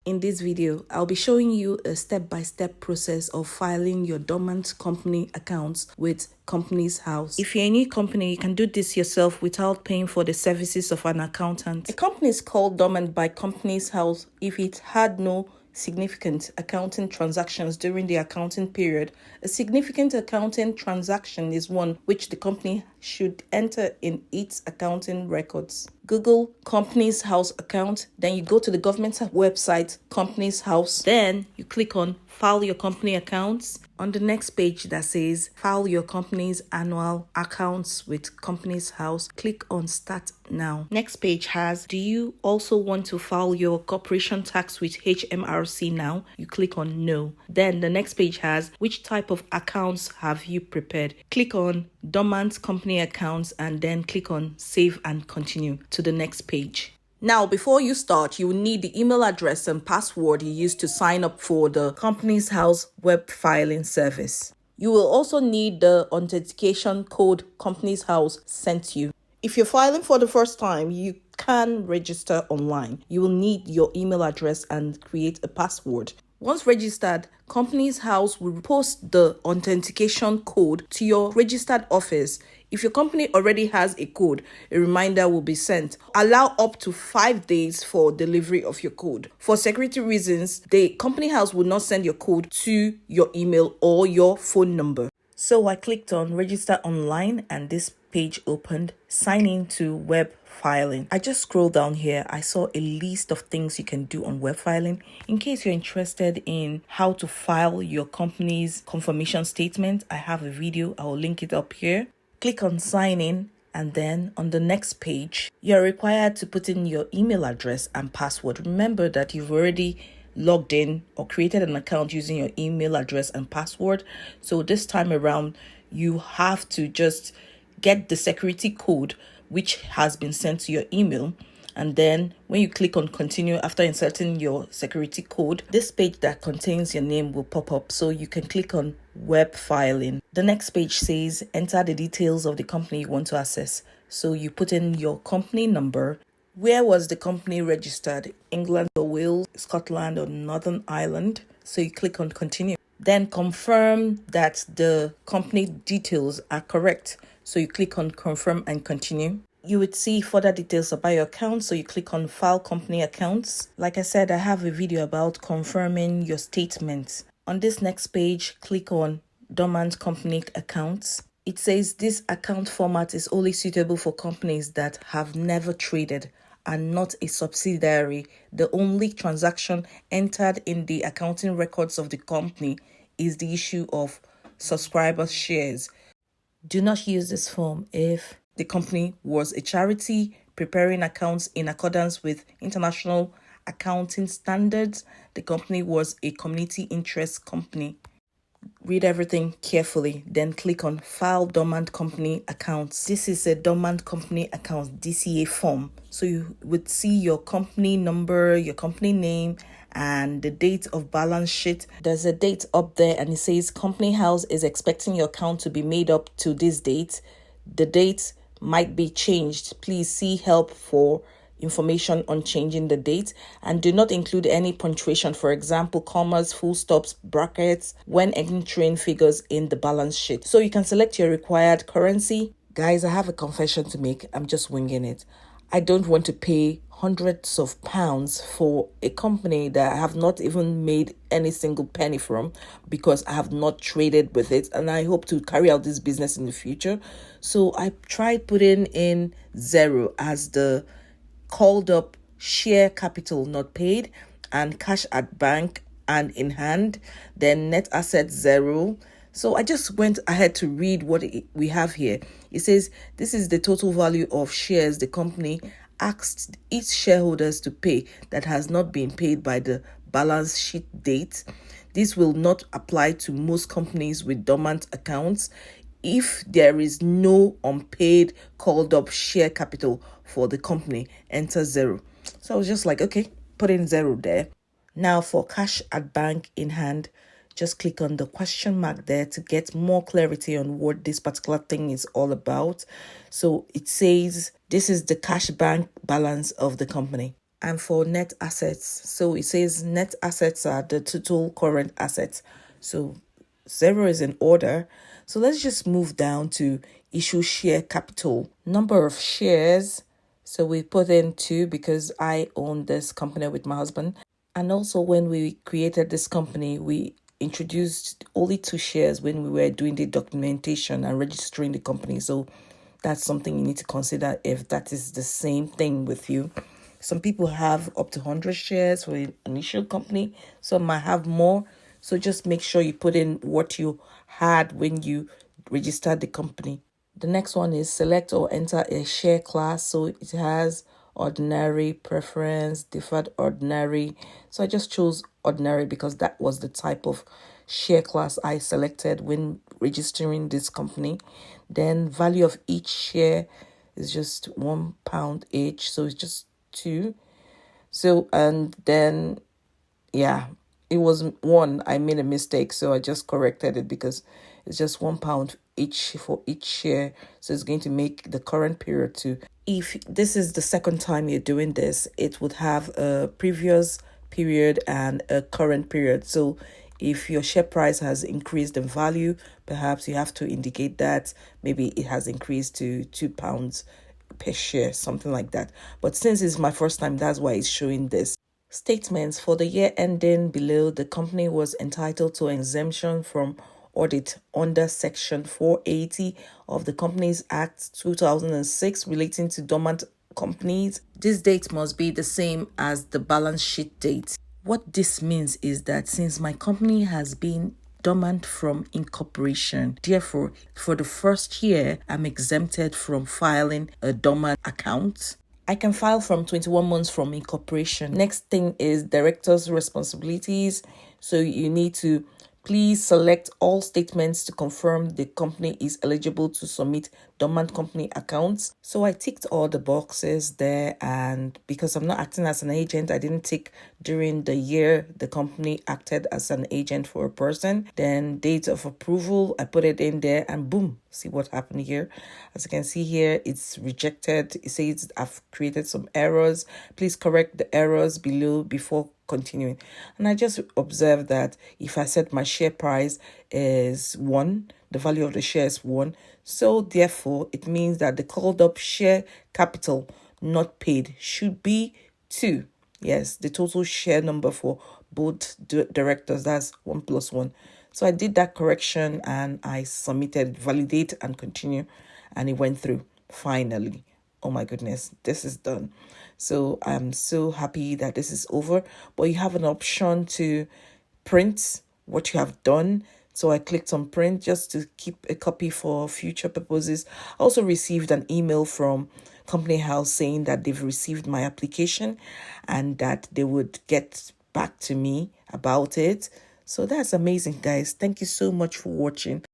In this video, I'll be showing you a step-by-step process of filing your dormant company accounts with Companies House. If you're a new company, you can do this yourself without paying for the services of an accountant. A company is called dormant by Companies House if it had no significant accounting transactions during the accounting period. A significant accounting transaction is one which the company should enter in its accounting records. Google Companies House account, then you go to the government website, Companies House, then you click on File Your Company Accounts. On the next page that says File Your Company's Annual Accounts with Companies House, click on Start Now. Next page has, do you also want to file your corporation tax with HMRC now? You click on No. Then the next page has, which type of accounts have you prepared? Click on Dormant Company Accounts and then click on Save and Continue to the next page. Now, before you start, you will need the email address and password you used to sign up for the Companies House web filing service. You will also need the authentication code Companies House sent you. If you're filing for the first time, you can register online. You will need your email address and create a password. Once registered, Companies House will post the authentication code to your registered office. If your company already has a code, a reminder will be sent. Allow up to 5 days for delivery of your code. For security reasons, the Company House will not send your code to your email or your phone number. So I clicked on register online and this page opened. Sign in to web filing. I just scrolled down here. I saw a list of things you can do on web filing. In case you're interested in how to file your company's confirmation statement, I have a video. I will link it up here. Click on sign in. And then on the next page, you're required to put in your email address and password. Remember that you've already logged in or created an account using your email address and password. So this time around, you have to just get the security code which has been sent to your email. And then when you click on continue after inserting your security code, this page that contains your name will pop up. So you can click on web filing. The next page says enter the details of the company you want to access. So you put in your company number. Where was the company registered? England or Wales, Scotland or Northern Ireland? So you click on continue. Then confirm that the company details are correct. So you click on confirm and continue. You would see further details about your account. So you click on file company accounts. Like I said, I have a video about confirming your statements. On this next page, click on dormant company accounts. It says this account format is only suitable for companies that have never traded and not a subsidiary. The only transaction entered in the accounting records of the company is the issue of subscriber shares. Do not use this form if the company was a charity preparing accounts in accordance with international accounting standards. The company was a community interest company. Read everything carefully, then click on File Dormant Company Accounts. This is a Dormant Company Account DCA form. So you would see your company number, your company name, and the date of balance sheet. There's a date up there and it says Company House is expecting your account to be made up to this date. The date might be changed. Please see help for information on changing the date, and do not include any punctuation, for example, commas, full stops, brackets, when entering figures in the balance sheet. So you can select your required currency. Guys, I have a confession to make. I'm just winging it. I don't want to pay hundreds of pounds for a company that I have not even made any single penny from because I have not traded with it, and I hope to carry out this business in the future. So I tried putting in 0 as the called up share capital not paid and cash at bank and in hand, then net assets 0. So I just went ahead to read what we have here. It says this is the total value of shares the company asked its shareholders to pay that has not been paid by the balance sheet date. This will not apply to most companies with dormant accounts. If there is no unpaid called up share capital for the company, enter 0. So I was just like, okay, put in 0 there. Now for cash at bank in hand, just click on the question mark there to get more clarity on what this particular thing is all about. So it says this is the cash bank balance of the company. and for net assets. So it says net assets are the total current assets. So 0 is in order. So let's just move down to issue share capital. Number of shares. So we put in 2 because I own this company with my husband. And also when we created this company, we introduced only 2 shares when we were doing the documentation and registering the company. So that's something you need to consider if that is the same thing with you. Some people have up to 100 shares for an initial company. Some might have more. So just make sure you put in what you had when you registered the company. The next one is select or enter a share class. So it has ordinary, preference, deferred ordinary. So I just chose ordinary because that was the type of share class I selected when registering this company. Then value of each share is just £1 each. So it's just 2. So, and then yeah, it was 1. I made a mistake, so I just corrected it because it's just £1 each for each share. So it's going to make the current period 2. If this is the second time you're doing this, it would have a previous period and a current period. So if your share price has increased in value, perhaps you have to indicate that maybe it has increased to £2 per share, something like that. But since it's my first time, that's why it's showing this. Statements for the year ending below, the company was entitled to exemption from audit under Section 480 of the Companies Act 2006 relating to dormant companies. This date must be the same as the balance sheet date. What this means is that since my company has been dormant from incorporation, therefore, for the first year, I'm exempted from filing a dormant account. I can file from 21 months from incorporation. Next thing is director's responsibilities. So you need to please select all statements to confirm the company is eligible to submit dormant company accounts. So I ticked all the boxes there, and because I'm not acting as an agent, I didn't tick during the year the company acted as an agent for a person. Then date of approval, I put it in there and boom, see what happened here. As you can see here, it's rejected. It says I've created some errors. Please correct the errors below before continuing. And I just observed that if I set my share price is 1, the value of the share is 1. So therefore, it means that the called up share capital not paid should be 2. Yes, the total share number for both directors, that's 1 plus 1. So I did that correction and I submitted validate and continue, and it went through finally. Oh my goodness, this is done. So I'm so happy that this is over. But you have an option to print what you have done. So I clicked on print just to keep a copy for future purposes. I also received an email from Company House saying that they've received my application and that they would get back to me about it. So that's amazing, guys. Thank you so much for watching.